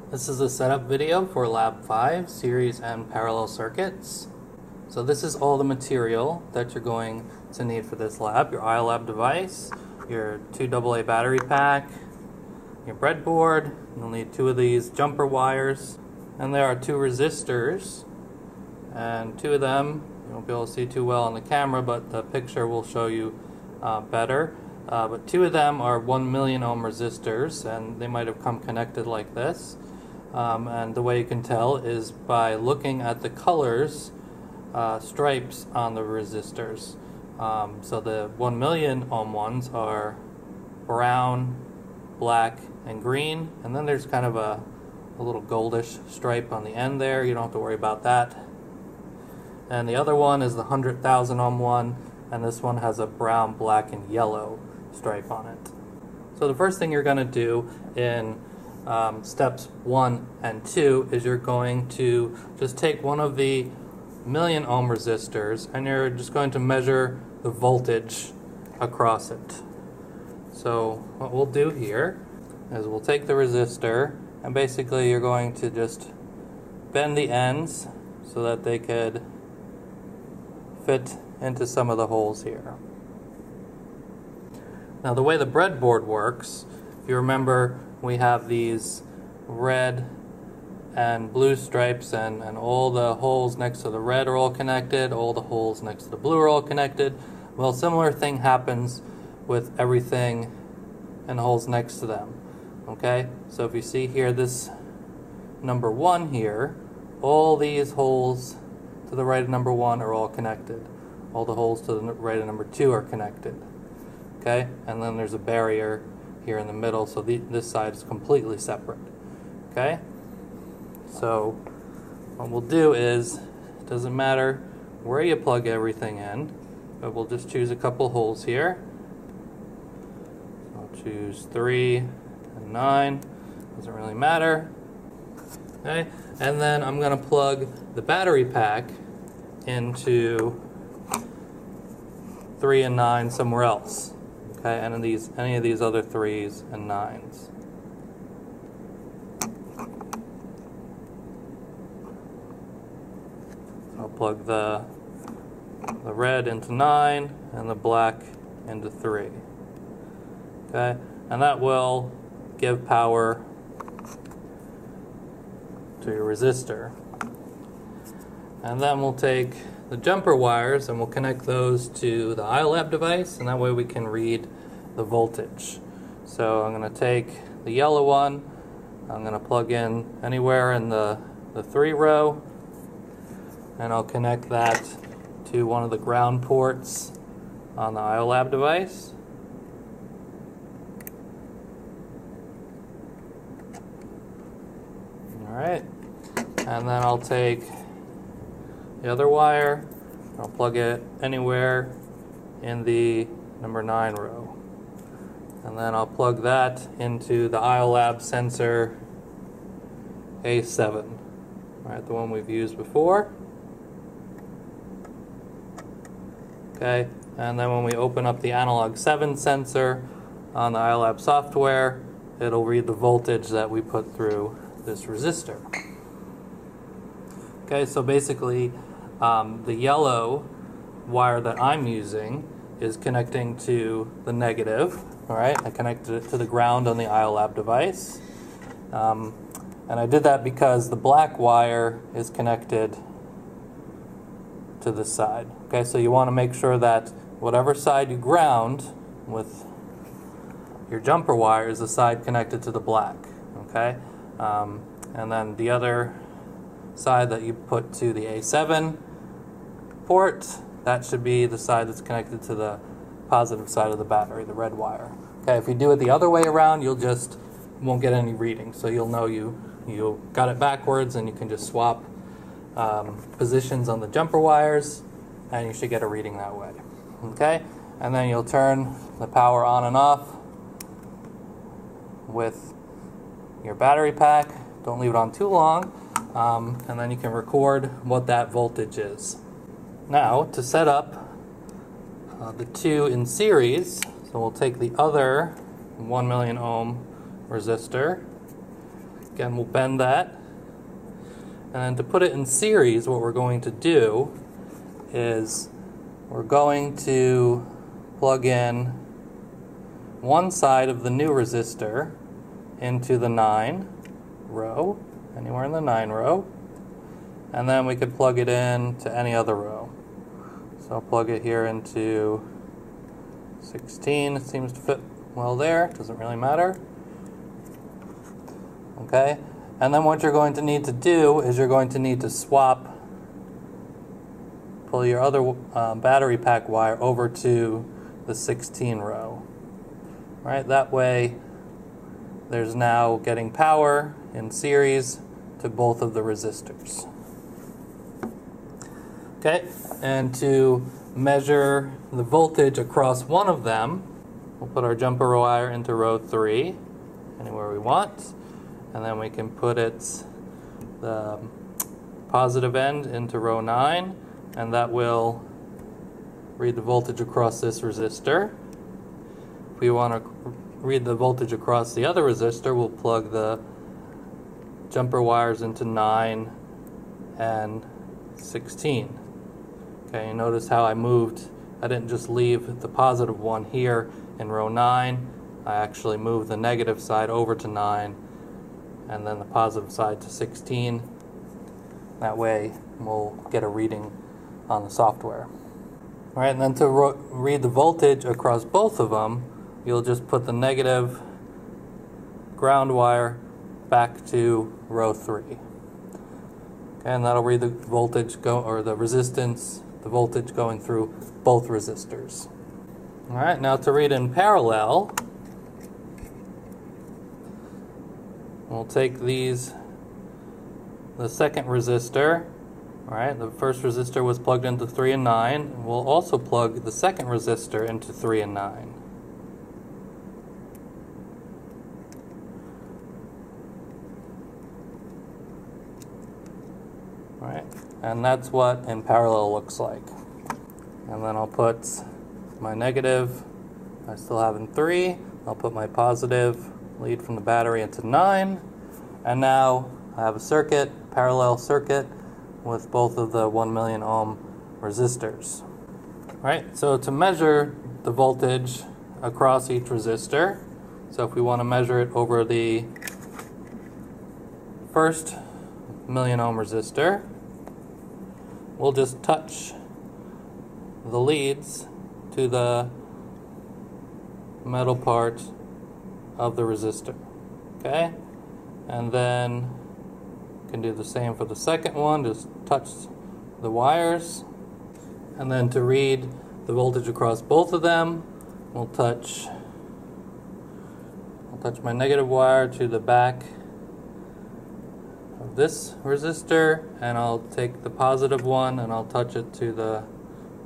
This is a setup video for Lab 5, series and parallel circuits. So this is all the material that you're going to need for this lab. Your iLab device, your 2 AA battery pack, your breadboard. You'll need 2 of these jumper wires. And there are 2 resistors. And 2 of them, you won't be able to see too well on the camera, but the picture will show you better. But 2 of them are 1 million ohm resistors, and they might have come connected like this. And the way you can tell is by looking at the colors, stripes on the resistors. So the 1 million ohm ones are brown, black, and green, and then there's kind of a little goldish stripe on the end there. You don't have to worry about that. And the other one is the 100,000 ohm one, and this one has a brown, black, and yellow stripe on it. So the first thing you're going to do in steps 1 and 2 is you're going to just take one of the million ohm resistors and you're just going to measure the voltage across it. So what we'll do here is we'll take the resistor and basically you're going to just bend the ends so that they could fit into some of the holes here. Now the way the breadboard works, if you remember, we have these red and blue stripes and all the holes next to the red are all connected, all the holes next to the blue are all connected. Well, similar thing happens with everything and the holes next to them. Okay, so if you see here, this number 1 here, all these holes to the right of number 1 are all connected. All the holes to the right of number 2 are connected. Okay, and then there's a barrier here in the middle, so this side is completely separate. Okay, so what we'll do is, it doesn't matter where you plug everything in, but we'll just choose a couple holes here. I'll choose 3 and 9, doesn't really matter. Okay, and then I'm going to plug the battery pack into 3 and 9 somewhere else. Okay, and in any of these other 3s and 9s. I'll plug the red into 9 and the black into 3. Okay, and that will give power to your resistor. And then we'll take the jumper wires and we'll connect those to the iLab device, and that way we can read the voltage. So I'm going to take the yellow one, I'm going to plug in anywhere in the 3 row, and I'll connect that to one of the ground ports on the iLab device. Alright, and then I'll take the other wire, I'll plug it anywhere in the number 9 row. And then I'll plug that into the iLab sensor A7, right, the one we've used before. Okay, and then when we open up the analog 7 sensor on the iLab software, it'll read the voltage that we put through this resistor. Okay, so basically the yellow wire that I'm using is connecting to the negative. Alright, I connected it to the ground on the iLab device. And I did that because the black wire is connected to this side. Okay, so you want to make sure that whatever side you ground with your jumper wire is the side connected to the black. Okay, and then the other side that you put to the A7 port, that should be the side that's connected to the positive side of the battery, the red wire. Okay, if you do it the other way around, you'll just won't get any reading. So you'll know you got it backwards, and you can just swap positions on the jumper wires, and you should get a reading that way. Okay, and then you'll turn the power on and off with your battery pack. Don't leave it on too long, and then you can record what that voltage is. Now, to set up the 2 in series, so we'll take the other 1 million ohm resistor Again, we'll bend that. And then to put it in series, what we're going to do is we're going to plug in one side of the new resistor into the 9 row, anywhere in the 9 row, and then we could plug it in to any other row. So I'll plug it here into 16. It seems to fit well there, doesn't really matter. Okay, and then what you're going to need to do is you're going to need to pull your other battery pack wire over to the 16 row. Right, that way there's now getting power in series to both of the resistors. Okay, and to measure the voltage across one of them, we'll put our jumper wire into row 3, anywhere we want, and then we can put the positive end into row 9, and that will read the voltage across this resistor. If we want to read the voltage across the other resistor, we'll plug the jumper wires into 9 and 16. Okay, you notice how I didn't just leave the positive one here in row 9, I actually moved the negative side over to 9 and then the positive side to 16. That way we'll get a reading on the software. All right, and then to read the voltage across both of them, you'll just put the negative ground wire back to row 3. Okay, and that'll read the voltage the voltage going through both resistors. All right, now to read in parallel, we'll take the second resistor. All right, the first resistor was plugged into 3 and 9. We'll also plug the second resistor into 3 and 9. All right, and that's what in parallel looks like. And then I'll put my negative, I still have in 3. I'll put my positive lead from the battery into 9. And now I have a parallel circuit, with both of the 1 million ohm resistors. All right, so to measure the voltage across each resistor, so if we want to measure it over the first million ohm resistor, we'll just touch the leads to the metal part of the resistor. Okay, and then you can do the same for the second one, just touch the wires. And then to read the voltage across both of them, I'll touch my negative wire to the back of this resistor, and I'll take the positive one and I'll touch it to the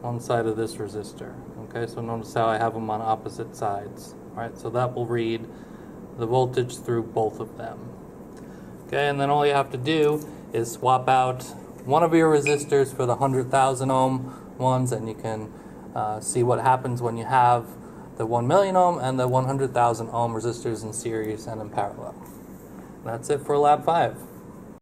one side of this resistor. Okay, so notice how I have them on opposite sides. All right, so that will read the voltage through both of them. Okay, and then all you have to do is swap out one of your resistors for the 100,000 ohm ones, and you can see what happens when you have the 1 million ohm and the 100,000 ohm resistors in series and in parallel. That's it for Lab 5.